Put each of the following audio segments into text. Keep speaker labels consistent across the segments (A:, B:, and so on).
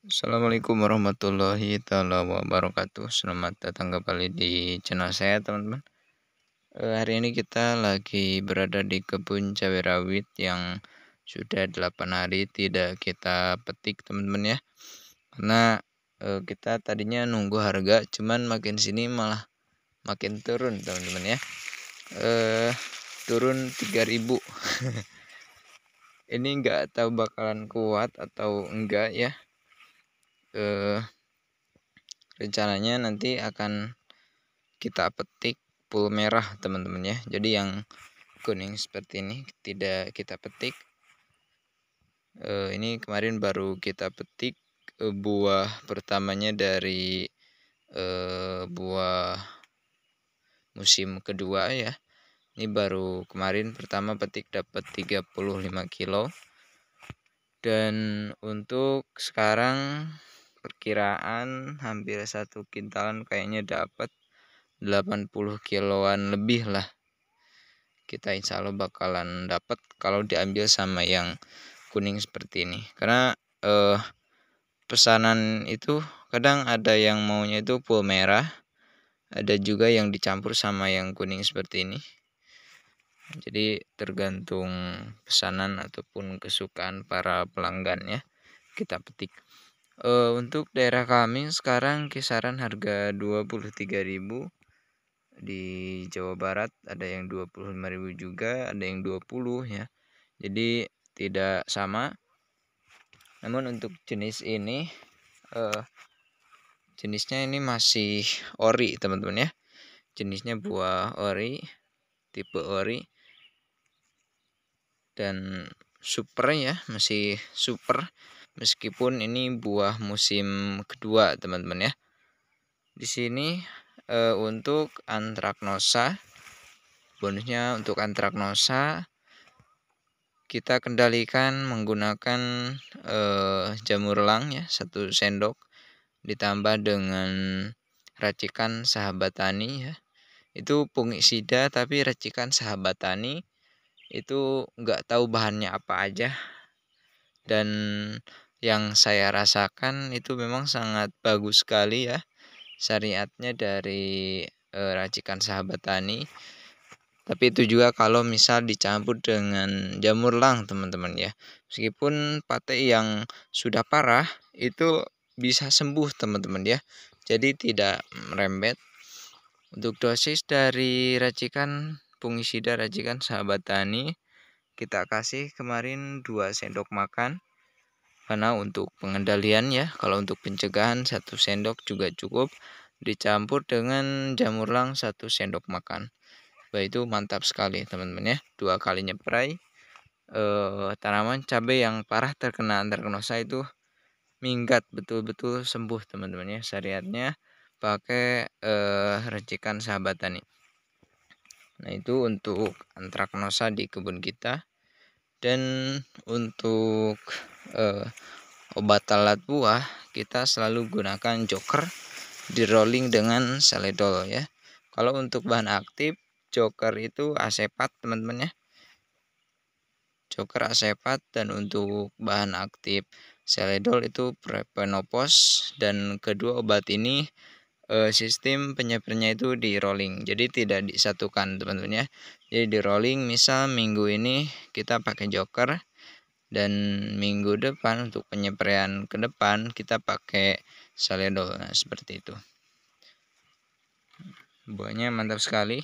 A: Assalamualaikum warahmatullahi taala wabarakatuh. Selamat datang kembali di channel saya, teman-teman. Hari ini kita lagi berada di kebun cabai rawit yang sudah 8 hari tidak kita petik, teman-teman ya. Karena kita tadinya nunggu harga, cuman makin sini malah makin turun, teman-teman ya. Turun 3.000. Ini nggak tahu bakalan kuat atau enggak ya. Rencananya nanti akan kita petik full merah, teman-teman ya. Jadi yang kuning seperti ini tidak kita petik. Ini kemarin baru kita petik buah pertamanya dari buah musim kedua ya. Ini baru kemarin pertama petik dapat 35 kilo. Dan untuk sekarang perkiraan hampir 1 kintalan kayaknya dapat 80 kiloan lebih lah. Kita insya Allah bakalan dapat kalau diambil sama yang kuning seperti ini. Karena pesanan itu kadang ada yang maunya itu full merah, ada juga yang dicampur sama yang kuning seperti ini. Jadi tergantung pesanan ataupun kesukaan para pelanggan ya, kita petik. Untuk daerah kami sekarang kisaran harga 23.000. Di Jawa Barat ada yang 25.000 juga, ada yang 20 ya. Jadi tidak sama. Namun untuk jenis ini jenisnya ini masih ori, teman-teman ya. Jenisnya buah ori, tipe ori, dan super ya, masih super meskipun ini buah musim kedua, teman-teman ya. Di sini untuk antraknosa, bonusnya untuk antraknosa kita kendalikan menggunakan jamur lang ya, 1 sendok ditambah dengan racikan sahabat tani ya. Itu fungisida tapi racikan sahabat tani. Itu nggak tahu bahannya apa aja, dan yang saya rasakan itu memang sangat bagus sekali ya syariatnya dari racikan sahabat tani. Tapi itu juga kalau misal dicampur dengan jamur lang, teman-teman ya. Meskipun pate yang sudah parah itu bisa sembuh, teman-teman ya. Jadi tidak merembet. Untuk dosis dari racikan fungisida racikan sahabat tani kita kasih kemarin 2 sendok makan. Karena untuk pengendalian ya, kalau untuk pencegahan 1 sendok juga cukup, dicampur dengan jamur lang 1 sendok makan. Wah, itu mantap sekali, teman-teman ya. 2 kali nyepray tanaman cabai yang parah terkena antraknosa itu minggat, betul-betul sembuh, teman-teman ya. Syariatnya pakai racikan sahabat tani. Nah, itu untuk antraknosa di kebun kita. Dan untuk obat talat buah kita selalu gunakan joker di rolling dengan seledol ya. Kalau untuk bahan aktif joker itu asepat, teman-teman ya. Joker asepat, dan untuk bahan aktif seledol itu prepenopos. Dan kedua obat ini sistem penyemprotnya itu di rolling, jadi tidak disatukan, teman-teman ya. Jadi di rolling, misal minggu ini kita pakai joker dan minggu depan untuk penyemprotan ke depan kita pakai seledol. Nah, seperti itu. Buahnya mantap sekali.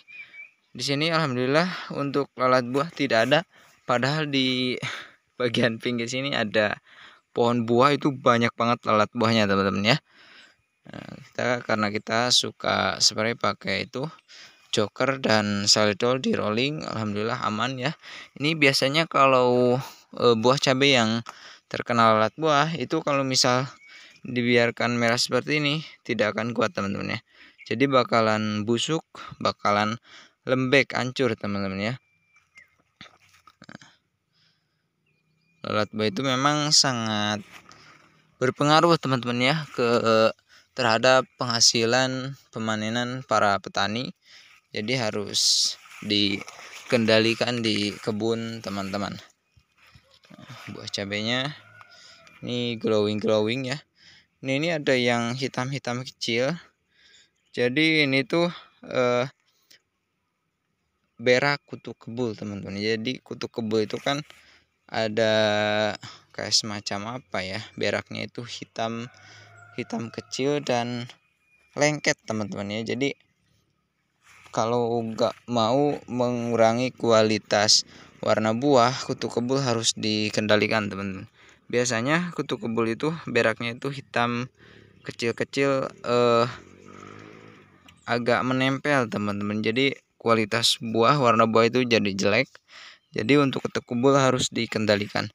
A: Di sini alhamdulillah untuk lalat buah tidak ada, padahal di bagian pinggir sini ada pohon buah, itu banyak banget lalat buahnya, teman-teman ya. Nah, karena kita suka spray pakai itu joker dan seledol di rolling, alhamdulillah aman ya. Ini biasanya kalau buah cabai yang terkena lalat buah itu kalau misal dibiarkan merah seperti ini tidak akan kuat, teman-teman ya. Jadi bakalan busuk, bakalan lembek, hancur, teman-teman ya. Lalat buah itu memang sangat berpengaruh, teman-teman ya, terhadap penghasilan pemanenan para petani. Jadi harus dikendalikan di kebun, teman-teman. Buah cabenya ini glowing ya. Ini ada yang hitam-hitam kecil. Jadi ini tuh berak kutu kebul, teman-teman. Jadi kutu kebul itu kan ada kayak semacam apa ya, beraknya itu hitam kecil dan lengket, teman-teman ya. Jadi kalau nggak mau mengurangi kualitas warna buah, kutu kebul harus dikendalikan, teman-teman. Biasanya kutu kebul itu beraknya itu hitam kecil-kecil, agak menempel, teman-teman. Jadi kualitas buah, warna buah itu jadi jelek. Jadi untuk kutu kebul harus dikendalikan.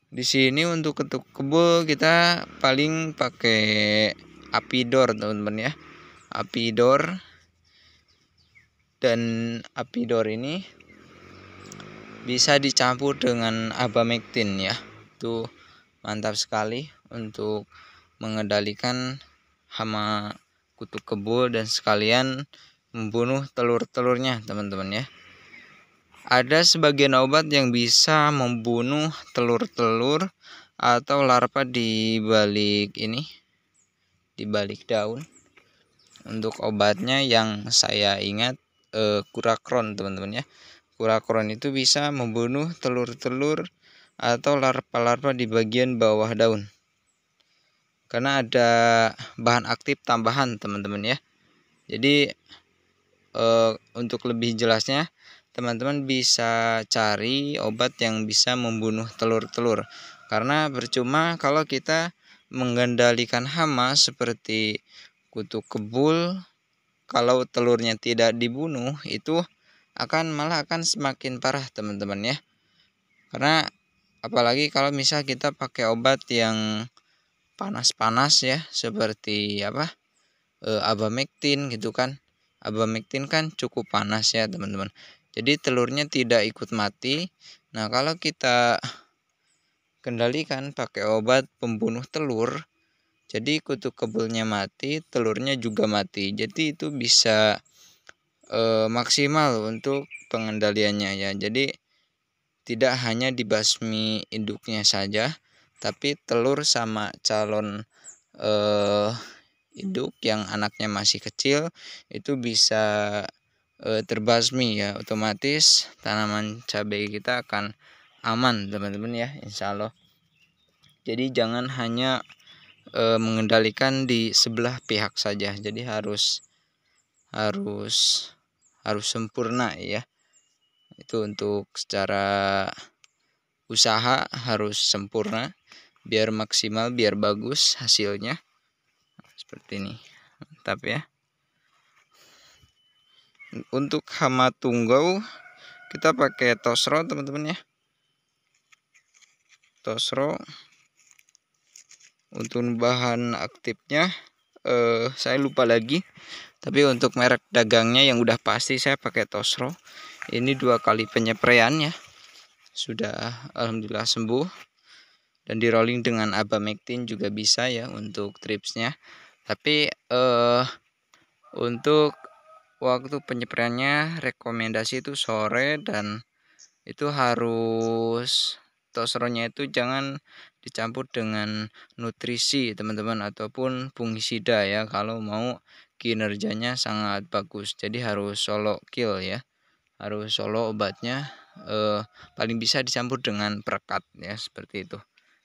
A: Di sini untuk kutu kebul kita paling pakai Apidor, teman-teman ya. Apidor, dan Apidor ini bisa dicampur dengan Abamectin ya. Itu mantap sekali untuk mengendalikan hama kutu kebul dan sekalian membunuh telur-telurnya, teman-teman ya. Ada sebagian obat yang bisa membunuh telur-telur atau larva di balik ini, di balik daun. Untuk obatnya yang saya ingat Kurakron, teman-teman ya. Kurakron itu bisa membunuh telur-telur atau larva-larva di bagian bawah daun. Karena ada bahan aktif tambahan, teman-teman ya. Jadi untuk lebih jelasnya, teman-teman bisa cari obat yang bisa membunuh telur-telur. Karena percuma kalau kita mengendalikan hama seperti kutu kebul, kalau telurnya tidak dibunuh itu malah akan semakin parah, teman-teman ya. Karena apalagi kalau misal kita pakai obat yang panas-panas ya, seperti Abamectin gitu kan. Abamectin kan cukup panas ya, teman-teman. Jadi telurnya tidak ikut mati. Nah, kalau kita kendalikan pakai obat pembunuh telur, jadi kutu kebulnya mati, telurnya juga mati. Jadi itu bisa maksimal untuk pengendaliannya ya. Jadi tidak hanya dibasmi induknya saja, tapi telur sama calon induk yang anaknya masih kecil itu bisa terbasmi ya. Otomatis tanaman cabai kita akan aman, teman-teman ya, insya Allah. Jadi jangan hanya mengendalikan di sebelah pihak saja. Jadi harus sempurna ya. Itu untuk secara usaha harus sempurna biar maksimal, biar bagus hasilnya. Seperti ini. Mantap ya. Untuk hama tunggau kita pakai Tosro, teman-teman ya. Tosro. Untuk bahan aktifnya saya lupa lagi, tapi untuk merek dagangnya yang udah pasti saya pakai Tosro. Ini 2 kali penyepraian ya, sudah alhamdulillah sembuh. Dan di rolling dengan Abamectin juga bisa ya untuk tripsnya. Tapi untuk waktu penyepraiannya rekomendasi itu sore, dan itu harus Tosronya itu jangan dicampur dengan nutrisi, teman-teman, ataupun fungisida ya, kalau mau kinerjanya sangat bagus. Jadi harus solo kill ya, harus solo obatnya, paling bisa dicampur dengan perekat ya, seperti itu.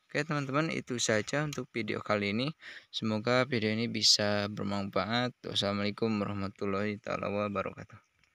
A: Oke, teman-teman, itu saja untuk video kali ini. Semoga video ini bisa bermanfaat. Wassalamualaikum warahmatullahi wabarakatuh.